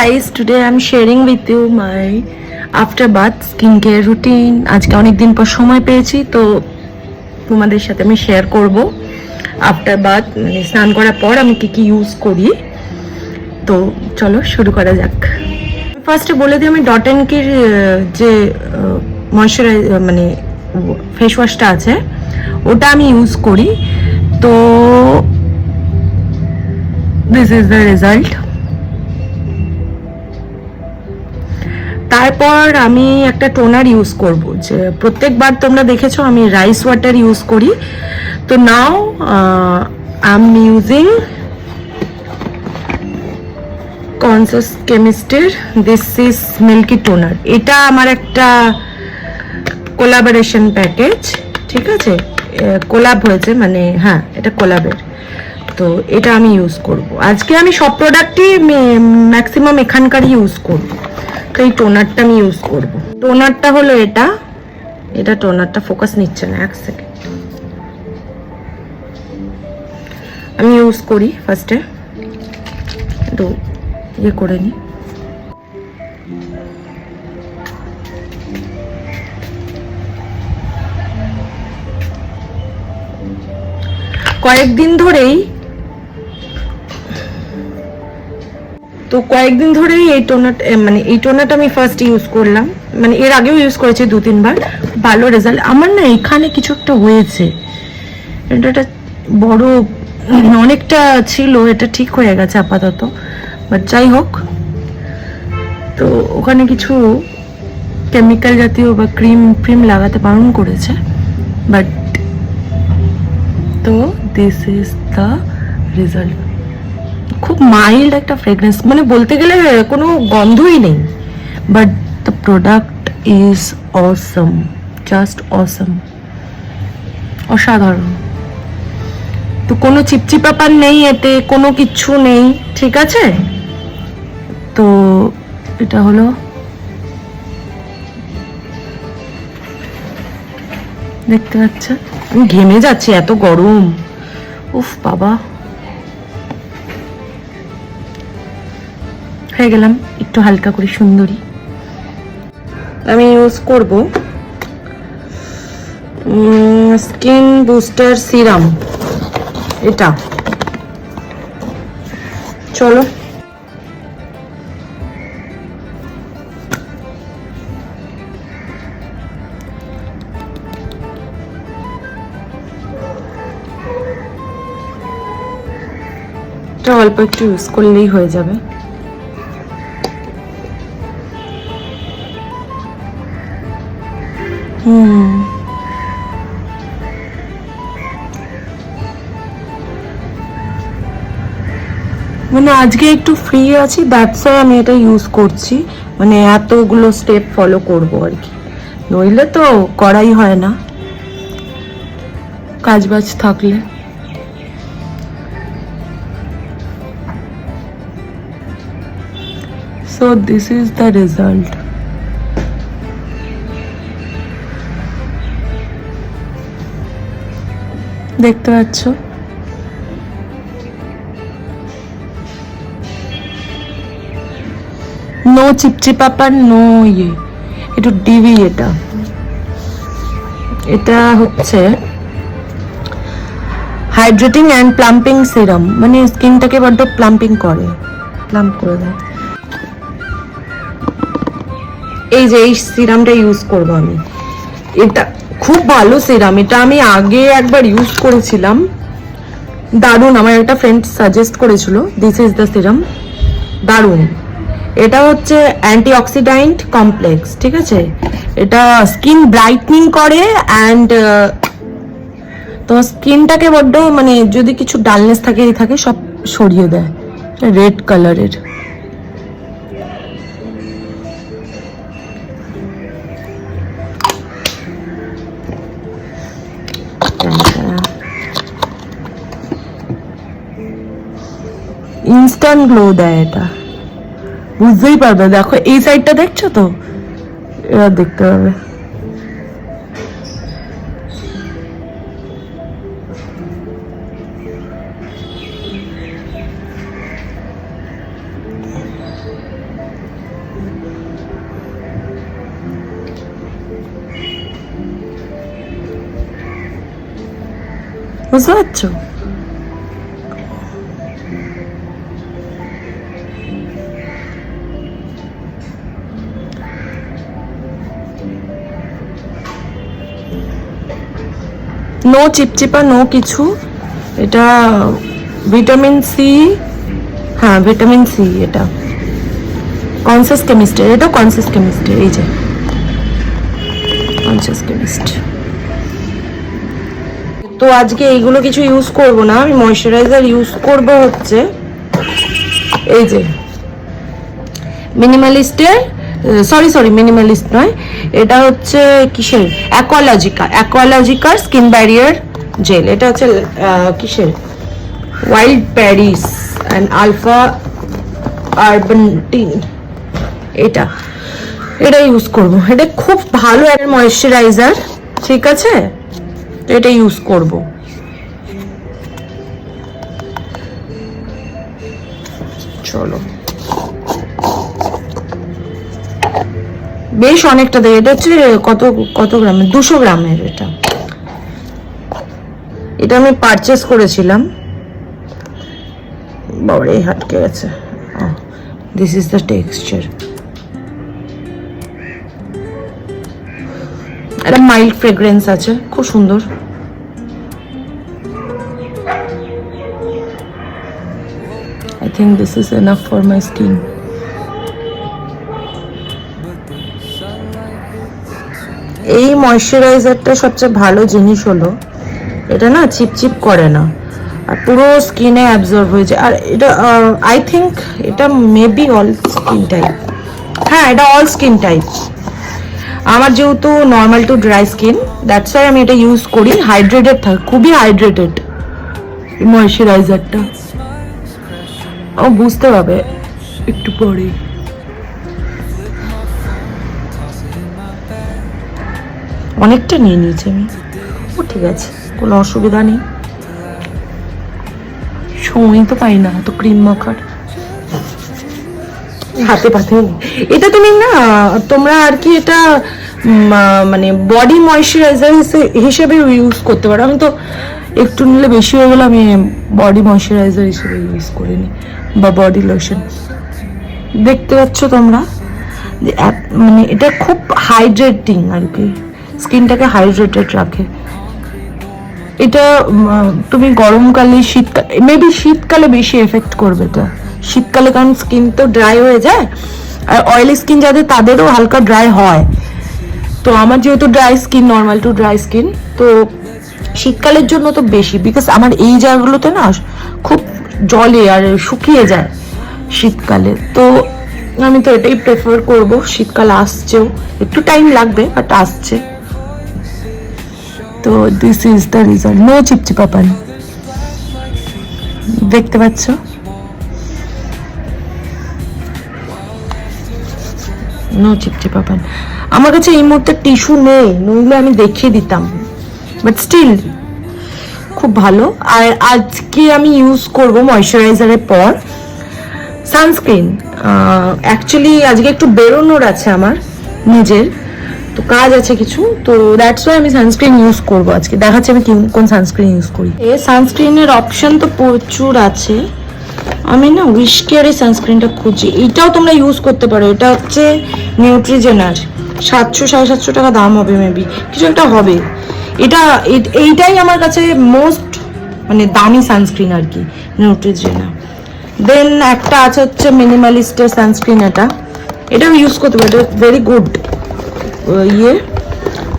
guys, today I'm sharing with you my after bath skincare routine. আজকে অনেক দিন পর সময় পেয়েছি তো তোমাদের সাথে আমি শেয়ার করব আফটার বাথ মানে স্নান করার পর আমি কি কি ইউজ করি। তো চলো শুরু করা যাক। ফার্স্টে বলে দিই আমি ডট অ্যান্ড কির যে ময়শ্চারাইজ মানে ফেস ওয়াশটা আছে ওটা আমি ইউজ করি। তো দিস ইজ দ্য রেজাল্ট। তারপর আমি একটা টোনার ইউজ করব, যে প্রত্যেকবার তোমরা দেখেছো আমি রাইস ওয়াটার ইউজ করি। তো now I am using conscious কেমিস্টের দিস ইজ মিল্কি টোনার। এটা আমার একটা কোলাবোরেশন প্যাকেজ, ঠিক আছে, কোলাব হয়েছে, মানে হ্যাঁ এটা কোলাবের। তো এটা আমি ইউজ করব। আজকে আমি সব প্রোডাক্টই ম্যাক্সিমাম এখানকারই ইউজ করব। তো এই টোনারটা আমি ইউজ করব। টোনারটা হলো এটা টোনারটা ফোকাস নিচ্ছে না, এক সেকেন্ড। আমি ইউজ করি ফার্স্টে একটু ইয়ে করে নিই। কয়েকদিন ধরেই এই টোনারটা মানে এই টোনারটা আমি ফার্স্ট ইউজ করলাম, মানে এর আগেও ইউজ করেছি 2-3 বার, ভালো রেজাল্ট। আমার না এখানে কিছু একটা হয়েছে, এটা বড় অনেকটা ছিল, এটা ঠিক হয়ে গেছে আপাতত, বাট যাই হোক। তো ওখানে কিছু কেমিক্যাল জাতীয় বা ক্রিম লাগাতে বারণ করেছে, বাট তো দিস ইজ দ্য রেজাল্ট। খুব মাইল্ড একটা ফ্রেগরেন্স, মানে বলতে গেলে কোনো গন্ধই নেই, but the product is Assam, just অসম, অসাধারণ। তো কোনো চিপচিপাপান নেই, এতে কোনো কিচ্ছু নেই, ঠিক আছে। তো এটা হলো, দেখতে পাচ্ছেন আমি ঘেমে যাচ্ছি, এত গরম, উফ বাবা। হয়ে গেলাম একটু হালকা করে সুন্দরী। আমি ইউজ করব স্কিন বুস্টার সিরাম, এটা। চলো অল্প একটু ইউজ করলেই হয়ে যাবে। মানে আজকে একটু ফ্রি আছি, দ্যাটস ওয়াই আমি এটা ইউজ করছি, মানে এতগুলো স্টেপ ফলো করব আর কি, নইলে তো করাই হয় না কাজবাজ থাকলে। So this is the result. দেখতে পাচ্ছ, নো চিপচিপাপার, নো ইয়ে, একটু ডিভি। এটা হচ্ছে হাইড্রেটিং অ্যান্ড প্লাম্পিং সিরাম, মানে স্কিনটাকে বড্ড প্লাম্প করে দেয়। এই যে এই সিরামটা ইউজ করব আমি, এটা খুব ভালো সিরাম। এটা আমি আগে একবার ইউজ করেছিলাম, দারুণ। আমার একটা ফ্রেন্ড সাজেস্ট করেছিল, দিস ইজ দ্য সিরাম, দারুণ। এটা হচ্ছে অ্যান্টিঅক্সিডেন্ট কমপ্লেক্স, ঠিক আছে। এটা স্কিন ব্রাইটনিং করে অ্যান্ড তোমার স্কিনটাকে বড্ড, মানে যদি কিছু ডালনেস থাকে সব সরিয়ে দেয়। রেড কালারের, ইনস্ট্যান্ট গ্লো দেয় এটা, বুঝতেই পারবে। দেখো এই সাইডটা দেখছো তো, এবার দেখতে পাবে। বুঝতে পারছো? নো চিপচিপা, নো কিছু। এটা ভিটামিন সি, হ্যাঁ ভিটামিন সি, এটা কনসিয়াস কেমিস্ট, এটা কনসিয়াস কেমিস্ট, এই যে কনসিয়াস কেমিস্ট। তো আজকে এইগুলো কিছু ইউজ করব না, আমি ময়শ্চারাইজার ইউজ করব হচ্ছে এই যে মিনিমালিস্টের, সরি মিনিমালিস্ট নয়, এটা হচ্ছে কিসের, অ্যাকোয়ালজিকার স্কিন ব্যারিয়ার জেল। এটা হচ্ছে কিসের, ওয়াইল্ড প্যারিস অ্যান্ড আলফা আরবান্টিন, এটা ইউজ করব। এটা খুব ভালো একটা ময়শ্চারাইজার, ঠিক আছে, তো এটা ইউজ করব। চলো, বেশ অনেকটা দেয়। এটা হচ্ছে কত গ্রামের, 200 গ্রামের। এটা আমি পারচেস করেছিলাম, বাবারে হাটকে গেছে। This is the texture. একটা মাইল্ড ফ্রেগ্রেন্স আছে, খুব সুন্দর। I think this is enough for my skin. এই ময়শ্চারাইজারটা সবচেয়ে ভালো জিনিস হলো এটা না চিপচিপ করে না, আর পুরো স্কিনে অ্যাবজর্ব হয়ে যায়। আর এটা আই থিঙ্ক এটা মেবি অল স্কিন টাইপ, হ্যাঁ এটা অল স্কিন টাইপ। আমার যেহেতু normal to dry skin, that's why আমি এটা ইউজ করি। হাইড্রেটেড থাকে, খুবই হাইড্রেটেড ময়শ্চারাইজারটা। ও বুঝতে পারবে একটু পরে। অনেকটা নিয়ে নিয়েছি আমি, ও ঠিক আছে, কোনো অসুবিধা নেই। সময় তো পাই না তো ক্রিম মাখার, হাতে পাতে। এটা তুমি না, তোমরা আর কি এটা মানে বডি ময়শ্চারাইজার হিসেবে ইউজ করতে পারো। আমি তো একটু নিলে বেশি হয়ে গেলে আমি বডি ময়শ্চারাইজার হিসেবে ইউজ করিনি, বা বডি লোশন। দেখতে পাচ্ছ তোমরা, মানে এটা খুব হাইড্রেটিং আর কি, স্কিনটাকে হাইড্রেটেড রাখে। এটা তুমি গরমকালে, শীতকালে, মেবি শীতকালে বেশি এফেক্ট করবে এটা। শীতকালে কারণ স্কিন তো ড্রাই হয়ে যায়, আর অয়েলি স্কিন যাদের তাদেরও হালকা ড্রাই হয়। তো আমার যেহেতু dry skin, normal to dry skin, তো শীতকালের জন্য তো বেশি, বিকজ আমার এই জায়গাগুলোতে না খুব জলে আর শুকিয়ে যায় শীতকালে। তো আমি তো এটাই প্রেফার করব। শীতকাল আসছেও, একটু টাইম লাগবে বাট আসছে। তো this is the result. No চিপচিপা পান, দেখতে পাচ্ছ? নো চিপচিপা পান। আমার কাছে এই মুহূর্তে টিস্যু নেই, নইলে আমি দেখিয়ে দিতাম, বাট স্টিল খুব ভালো। আর আজকে আমি ইউজ করব ময়শ্চারাইজারের পর সানস্ক্রিন। অ্যাকচুয়ালি আজকে একটু বেরোনোর আছে আমার নিজের, তো কাজ আছে কিছু, তো দ্যাটস ওয়াই আমি সানস্ক্রিন ইউজ করবো আজকে। দেখাচ্ছি আমি কোন সানস্ক্রিন ইউজ করি। এই সানস্ক্রিনের অপশন তো প্রচুর আছে। আমি না উইশ কেয়ারের সানস্ক্রিনটা খুঁজি, এইটাও তোমরা ইউজ করতে পারো। এটা হচ্ছে নিউট্রিজেনার, 700-750 টাকা দাম হবে, মেবি কিছু একটা হবে। এইটাই আমার কাছে মোস্ট মানে দামি সানস্ক্রিন আর কি, নিউট্রিজেনা। দেন একটা আছে হচ্ছে মিনিমালিস্টের সানস্ক্রিন, এটাও ইউজ করতে পারো, এটা ভেরি গুড।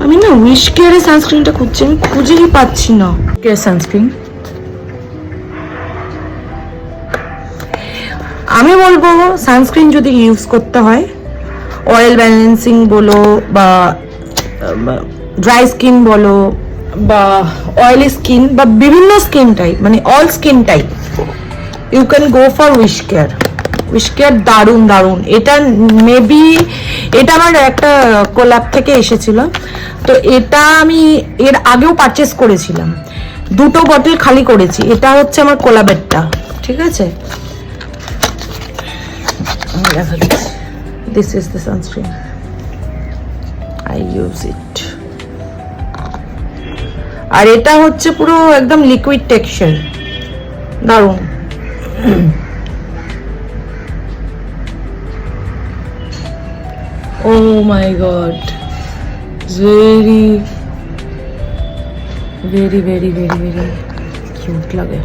আমি না উইশ কেয়ারের সানস্ক্রিনটা খুঁজছি, আমি খুঁজেই পাচ্ছি না কেয়ার সানস্ক্রিন। আমি বলবো সানস্ক্রিন যদি ইউজ করতে হয়, অয়েল ব্যালেন্সিং বলো বা ড্রাই স্কিন বলো বা অয়েলি স্কিন বা বিভিন্ন স্কিন টাইপ, মানে all skin type, you can go for Wish Care. Wish Care দারুণ দারুণ। এটা মেবি এটা আমার একটা কোলাব থেকে এসেছিল, তো এটা আমি এর আগেও পারচেস করেছিলাম, 2টো বটল খালি করেছি। এটা হচ্ছে আমার কোলাবেরটা, ঠিক আছে। This is the sunscreen. I use it. আর এটা হচ্ছে পুরো একদম লিকুইড টেক্সচার, দারুণ। Oh my god, very very very very very cute লাগে।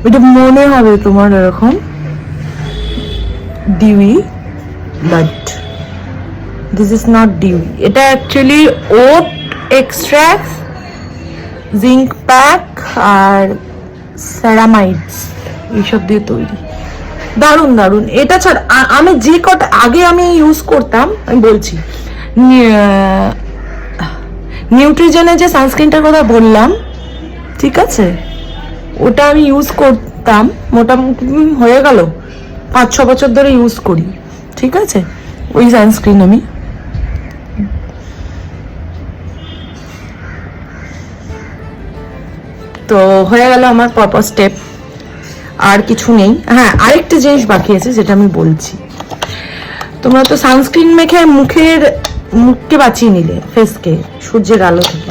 এটা মনে হবে তোমার এরকম dewy, but this is not dewy. এটা actually oat extract, zinc pack আর সেরামাইডস এইসব দিয়ে তৈরি। দারুণ দারুণ। এটা ছাড়া আমি যে কটা আগে আমি ইউজ করতাম, আমি বলছি নিউট্রিজেনের যে সানস্ক্রিনটার কথা বললাম, ঠিক আছে, ওটা আমি ইউজ করতাম মোটামুটি হয়ে গেল 5-6 বছর ধরে ইউজ করি, ঠিক আছে, ওই সানস্ক্রিন আমি। তো হয়ে গেল আমার পরপর স্টেপ, আর কিছু নেই। হ্যাঁ, আরেকটা জিনিস বাকি আছে যেটা আমি বলছি। তোমরা তো সানস্ক্রিন মেখে মুখকে বাঁচিয়ে নিলে, ফেসকে সূর্যের আলো থেকে,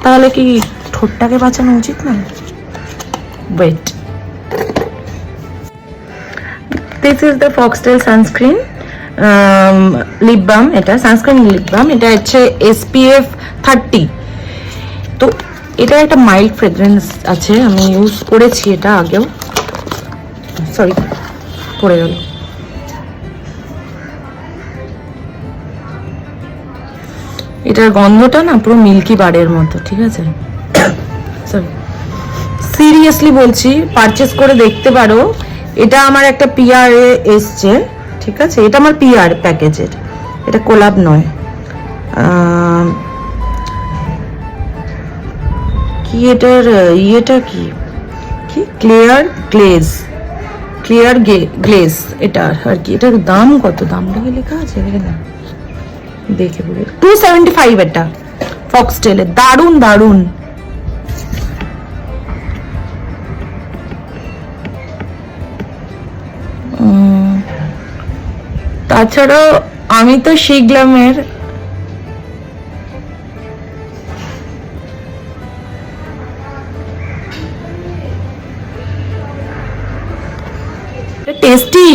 তাহলে কি ঠোঁটটাকে বাঁচানো উচিত না? Wait, this is the Foxtale sunscreen lip balm. এটা সানস্ক্রিন লিপ বাম, এটা হচ্ছে SPF 30। তো এটা একটা মাইল্ড ফ্রেগ্রেন্স আছে, আমি ইউজ করেছি এটা আগেও। সরি, পড়ে গেল। এটার গন্ধটা না পুরো মিল্কি বারের মতো, ঠিক আছে। সিরিয়াসলি বলছি, পারচেস করে দেখতে পারো। এটা আমার একটা PR এ এসছে, ঠিক আছে, এটা আমার PR প্যাকেজের, এটা কোলাব নয়। কি এটার ইয়েটা কি ক্লিয়ার গ্লেজ এটা আর কি। এটার দাম কত, দামটা কি লেখা আছে এখানে? দেখে বলি, 275 এটা ফক্সটেলের। দারুণ দারুণ। তাছাড়াও আমি তো শিগলামের টেস্টি,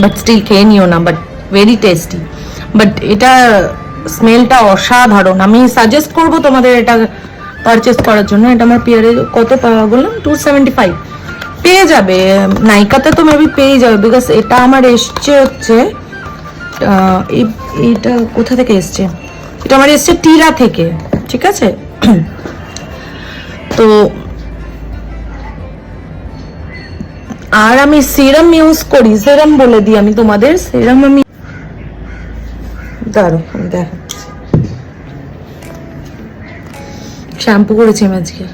বাট স্টিল খেয়ে নিও না, বাট ভেরি টেস্টি। বাট এটা স্মেলটা অসাধারণ, আমি সাজেস্ট করবো তোমাদের এটা পারচেস করার জন্য। এটা আমার পিয়ারে কত পাওয়া বললাম, 275 পেয়ে যাবে। নাইকাতে তো মেবি পেয়ে যাবে, বিকজ এটা আমার এসছে হচ্ছে এটা কোথা থেকে এসছে, এটা আমার এসছে টিরা থেকে, ঠিক আছে। তো আর আমি সিরাম ইউজ করি, সিরাম বলে দিই আমি তোমাদের। সিরাম আমি দেখাচ্ছি, শ্যাম্পু করেছি আমি আজকে।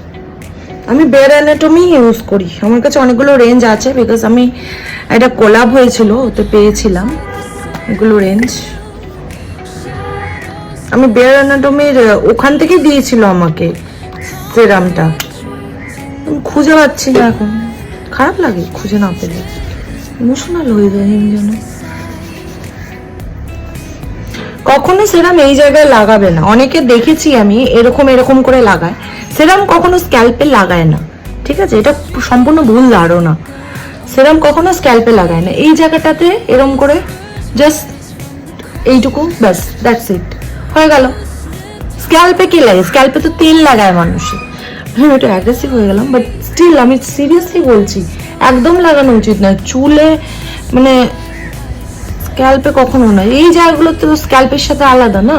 আমি বেয়ার অ্যানাটমি ইউজ করি, আমার কাছে অনেকগুলো রেঞ্জ আছে, বিকজ আমি একটা কোলাব হয়েছিল, ওতে পেয়েছিলাম এগুলো রেঞ্জ। আমি বেয়ার অ্যানাটমির ওখান থেকে দিয়েছিল আমাকে সিরামটা, খুঁজে পাচ্ছি না এখন, খারাপ লাগে খুঁজে না পেলে, ইমোশনাল হয়ে যায় যেন। কখনো সেরাম এই জায়গায় লাগাবে না, অনেকে দেখেছি আমি এরকম এরকম করে লাগায়। সেরাম কখনো স্ক্যাল্পে লাগায় না, ঠিক আছে, এটা সম্পূর্ণ ভুল ধারণা। সেরাম কখনো স্ক্যাল্পে লাগায় না, এই জায়গাটাতে এরকম করে জাস্ট এইটুকু, ব্যাস, দ্যাটস ইট, হয়ে গেল। স্ক্যাল্পে কি লাগে? স্ক্যাল্পে তো তেল লাগায় মানুষে। হ্যাঁ, ওটা অ্যাগ্রেসিভ হয়ে গেলাম, বাট স্টিল আমি সিরিয়াসলি বলছি, একদম লাগানো উচিত না চুলে, মানে স্ক্যাল্পে কখনো না। এই জায়গাগুলো তো স্ক্যাল্পের সাথে আলাদা না।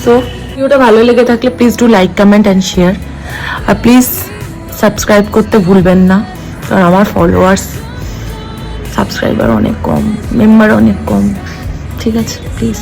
সো ভিডিওটা ভালো লেগে থাকলে please do like, comment and share, আর প্লিজ সাবস্ক্রাইব করতে ভুলবেন না, কারণ আমার ফলোয়ার্স, সাবস্ক্রাইবার অনেক কম, মেম্বার অনেক কম, ঠিক আছে, প্লিজ।